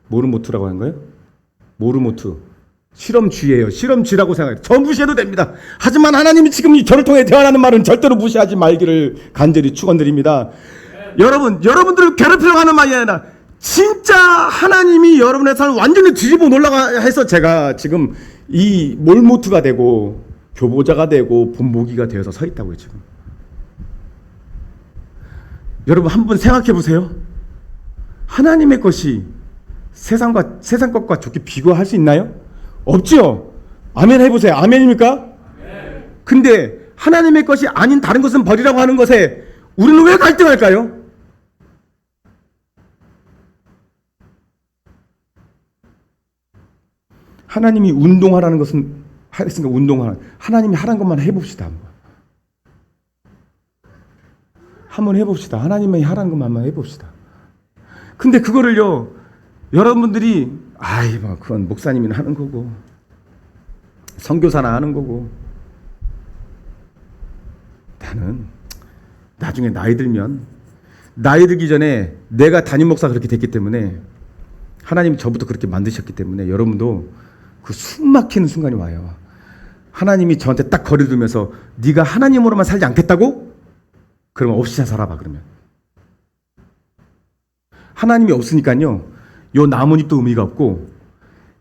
모르모트라고 하는 거예요? 모르모트. 실험쥐예요. 실험쥐라고 생각해요. 저 무시해도 됩니다. 하지만 하나님이 지금 저를 통해 대화하는 말은 절대로 무시하지 말기를 간절히 축원드립니다. 여러분들을 괴롭히려고 하는 말이 아니라 진짜 하나님이 여러분의 삶을 완전히 뒤집어 놓으려고 해서 제가 지금 이 몰모트가 되고 교보자가 되고 본보기가 되어서 서 있다고요, 지금. 여러분, 한번 생각해 보세요. 하나님의 것이 세상 것과 좋게 비교할 수 있나요? 없죠? 아멘 해보세요. 아멘입니까? 근데 하나님의 것이 아닌 다른 것은 버리라고 하는 것에 우리는 왜 갈등할까요? 하나님이 운동하라는 것은 하겠으니까 운동하라. 하나님이 하라는 것만 해봅시다. 한번 해봅시다. 하나님이 하라는 것만 한번 해봅시다. 근데 그거를요, 여러분들이 뭐 그건 목사님이나 하는 거고 선교사나 하는 거고, 나는 나중에 나이 들기 전에 내가 담임 목사가 그렇게 됐기 때문에 하나님이 저부터 그렇게 만드셨기 때문에 여러분도 그 숨 막히는 순간이 와요. 하나님이 저한테 딱 거리두면서 네가 하나님으로만 살지 않겠다고? 그러면 없이 살아봐. 그러면 하나님이 없으니까요, 요 나뭇잎도 의미가 없고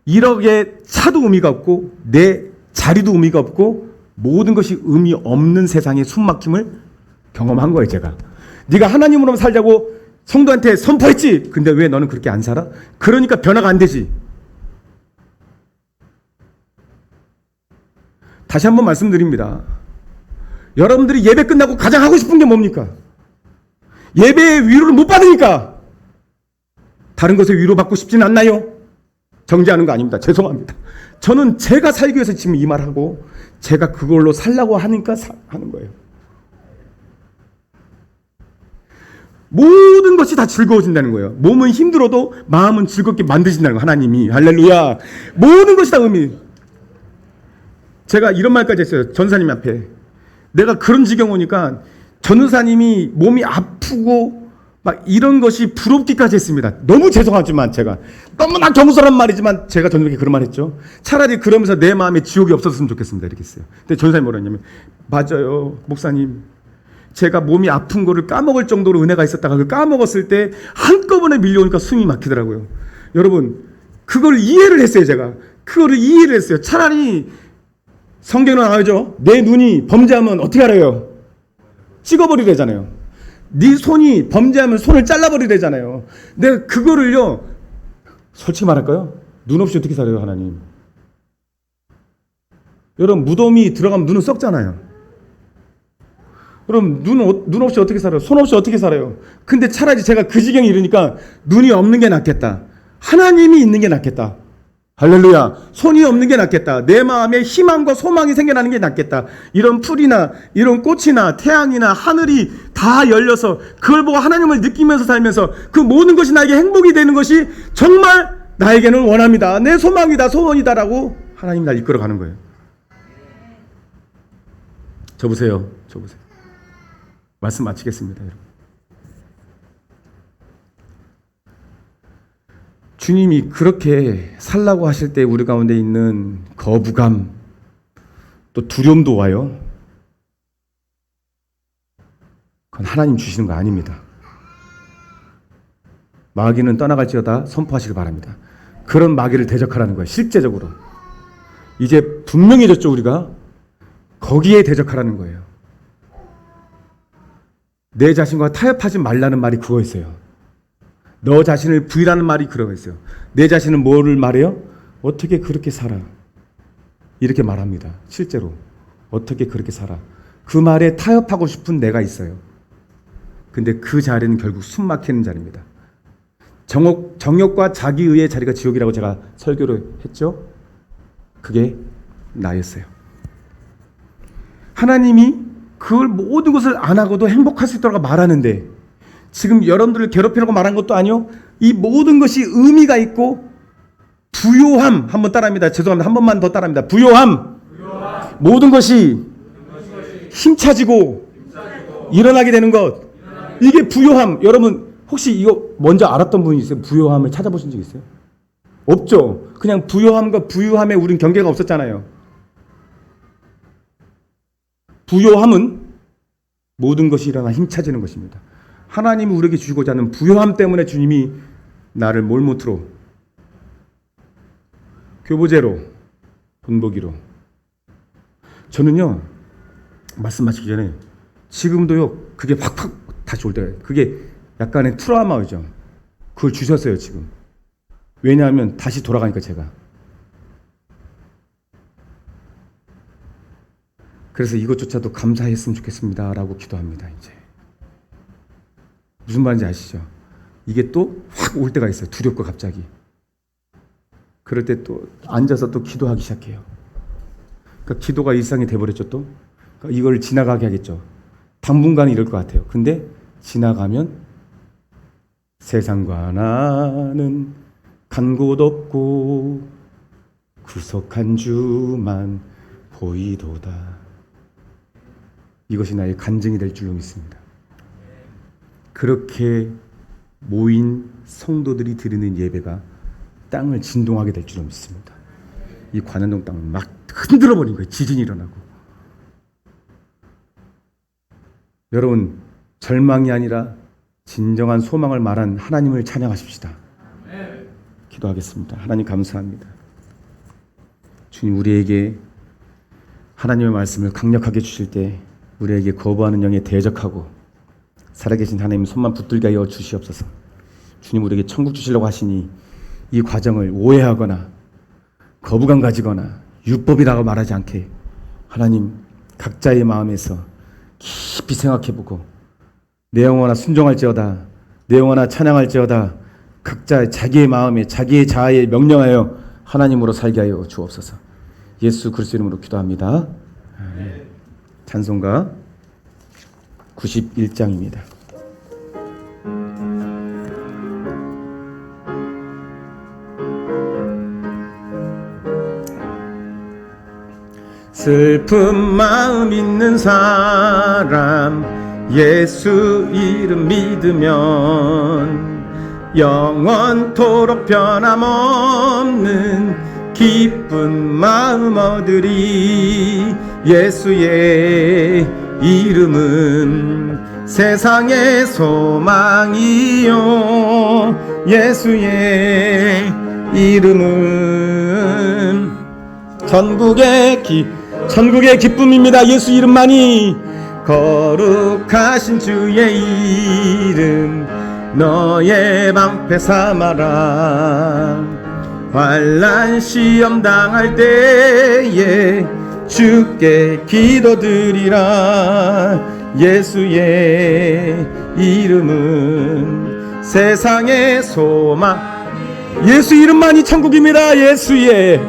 1억의 차도 의미가 없고 내 자리도 의미가 없고 모든 것이 의미 없는 세상의 숨막힘을 경험한 거예요. 제가 네가 하나님으로만 살자고 성도한테 선포했지. 근데 왜 너는 그렇게 안 살아? 그러니까 변화가 안 되지. 다시 한번 말씀드립니다. 여러분들이 예배 끝나고 가장 하고 싶은 게 뭡니까? 예배의 위로를 못 받으니까 다른 것에 위로받고 싶진 않나요? 정죄하는 거 아닙니다. 죄송합니다. 저는 제가 살기 위해서 지금 이 말하고 제가 그걸로 살라고 하니까 하는 거예요. 모든 것이 다 즐거워진다는 거예요. 몸은 힘들어도 마음은 즐겁게 만드신다는 거예요. 하나님이. 할렐루야. 모든 것이 다 의미. 제가 이런 말까지 했어요. 전사님 앞에. 내가 그런 지경 오니까 전도사님이 몸이 아프고 막 이런 것이 부럽기까지 했습니다. 너무 죄송하지만 제가 너무나 겸손한 말이지만 제가 전도사님께 그런 말 했죠. 차라리 그러면서 내 마음에 지옥이 없었으면 좋겠습니다. 이렇게 했어요. 근데 전도사님이 뭐라 했냐면, 맞아요 목사님, 제가 몸이 아픈 거를 까먹을 정도로 은혜가 있었다가 그 까먹었을 때 한꺼번에 밀려오니까 숨이 막히더라고요. 여러분, 그걸 이해를 했어요. 제가 그거를 이해를 했어요. 차라리 성경은 나오죠. 내 눈이 범죄하면 어떻게 하래요? 찍어버리래잖아요. 네 손이 범죄하면 손을 잘라버리래잖아요. 내가 그거를요, 솔직히 말할까요? 눈 없이 어떻게 살아요, 하나님? 여러분, 무덤이 들어가면 눈은 썩잖아요. 그럼 눈 없이 어떻게 살아요? 손 없이 어떻게 살아요? 근데 차라리 제가 그 지경에 이르니까 눈이 없는 게 낫겠다. 하나님이 있는 게 낫겠다. 할렐루야. 손이 없는 게 낫겠다. 내 마음에 희망과 소망이 생겨나는 게 낫겠다. 이런 풀이나 이런 꽃이나 태양이나 하늘이 다 열려서 그걸 보고 하나님을 느끼면서 살면서 그 모든 것이 나에게 행복이 되는 것이 정말 나에게는 원합니다. 내 소망이다, 소원이다라고 하나님이 날 이끌어가는 거예요. 저 보세요. 말씀 마치겠습니다, 여러분. 주님이 그렇게 살라고 하실 때 우리 가운데 있는 거부감, 또 두려움도 와요. 그건 하나님 주시는 거 아닙니다. 마귀는 떠나갈지어다 선포하시길 바랍니다. 그런 마귀를 대적하라는 거예요. 실제적으로 이제 분명해졌죠. 우리가 거기에 대적하라는 거예요. 내 자신과 타협하지 말라는 말이 그거였어요. 너 자신을 부인하는 말이 그러겠어요. 내 자신은 뭐를 말해요? 어떻게 그렇게 살아? 이렇게 말합니다. 실제로 어떻게 그렇게 살아? 그 말에 타협하고 싶은 내가 있어요. 근데 그 자리는 결국 숨 막히는 자리입니다. 정욕과 자기의의 자리가 지옥이라고 제가 설교를 했죠. 그게 나였어요. 하나님이 그걸 모든 것을 안 하고도 행복할 수 있다고 말하는데, 지금 여러분들을 괴롭히라고 말한 것도 아니요. 이 모든 것이 의미가 있고 부요함. 한번 따라합니다. 죄송합니다. 한 번만 더 따라합니다. 부요함. 모든 것이 힘차지고 일어나게 되는 것. 이게 부요함. 여러분 혹시 이거 먼저 알았던 분이 있어요? 부요함을 찾아보신 적 있어요? 없죠. 그냥 부요함과 부유함에 우린 경계가 없었잖아요. 부요함은 모든 것이 일어나 힘차지는 것입니다. 하나님이 우리에게 주시고자 하는 부요함 때문에 주님이 나를 몰못으로, 교보제로, 본보기로. 저는요, 말씀하시기 전에 지금도요, 그게 확 다시 올 때가 있어요. 그게 약간의 트라우마죠. 그걸 주셨어요, 지금. 왜냐하면 다시 돌아가니까 제가. 그래서 이것조차도 감사했으면 좋겠습니다 라고 기도합니다. 이제 무슨 말인지 아시죠? 이게 또 확 올 때가 있어요. 두렵고 갑자기. 그럴 때 또 앉아서 또 기도하기 시작해요. 그러니까 기도가 일상이 돼버렸죠. 또 그러니까 이걸 지나가게 하겠죠. 당분간은 이럴 것 같아요. 근데 지나가면 세상과 나는 간 곳 없고 구속한 주만 보이도다. 이것이 나의 간증이 될 줄로 믿습니다. 그렇게 모인 성도들이 드리는 예배가 땅을 진동하게 될 줄로 믿습니다. 이 관현동 땅을 막 흔들어버린 거예요. 지진이 일어나고. 여러분, 절망이 아니라 진정한 소망을 말한 하나님을 찬양하십시다. 기도하겠습니다. 하나님 감사합니다. 주님, 우리에게 하나님의 말씀을 강력하게 주실 때 우리에게 거부하는 영에 대적하고 살아계신 하나님 손만 붙들게 하여 주시옵소서. 주님, 우리에게 천국 주시려고 하시니 이 과정을 오해하거나 거부감 가지거나 율법이라고 말하지 않게 하나님 각자의 마음에서 깊이 생각해보고 내 영혼아 순종할지어다, 내 영혼아 찬양할지어다, 각자 자기의 마음에 자기의 자아에 명령하여 하나님으로 살게 하여 주옵소서. 예수 그리스도 이름으로 기도합니다. 아멘. 찬송가 91장입니다. 슬픈 마음 있는 사람 예수 이름 믿으면 영원토록 변함없는 기쁜 마음 얻으리. 예수의 이름은 세상의 소망이요 예수의 이름은 천국의 기쁨입니다. 예수 이름만이. 거룩하신 주의 이름 너의 방패 삼아라. 환난 시험 당할 때에 주께 기도드리라. 예수의 이름은 세상의 소망. 예수 이름만이 천국입니다. 예수의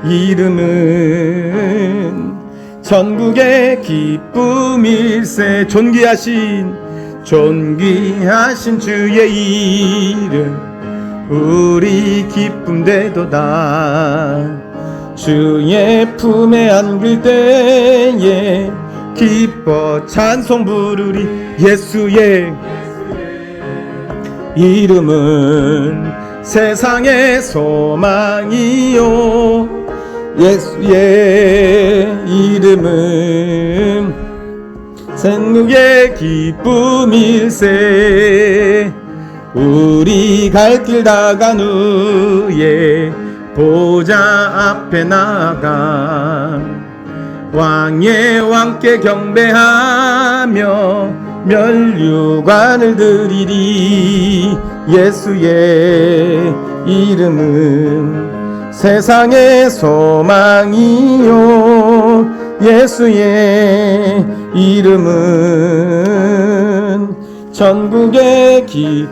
이름은 천국의 기쁨일세. 존귀하신 주의 이름 우리 기쁨 되도다. 주의 품에 안길 때에 기뻐 찬송 부르리. 예수의 이름은 세상의 소망이요 예수의 이름은 천국의 기쁨일세. 우리 갈 길 다간 후에 보좌 앞에 나가 왕의 왕께 경배하며 면류관을 드리리. 예수의 이름은 세상의 소망이요 예수의 이름은 천국의 기쁨일세.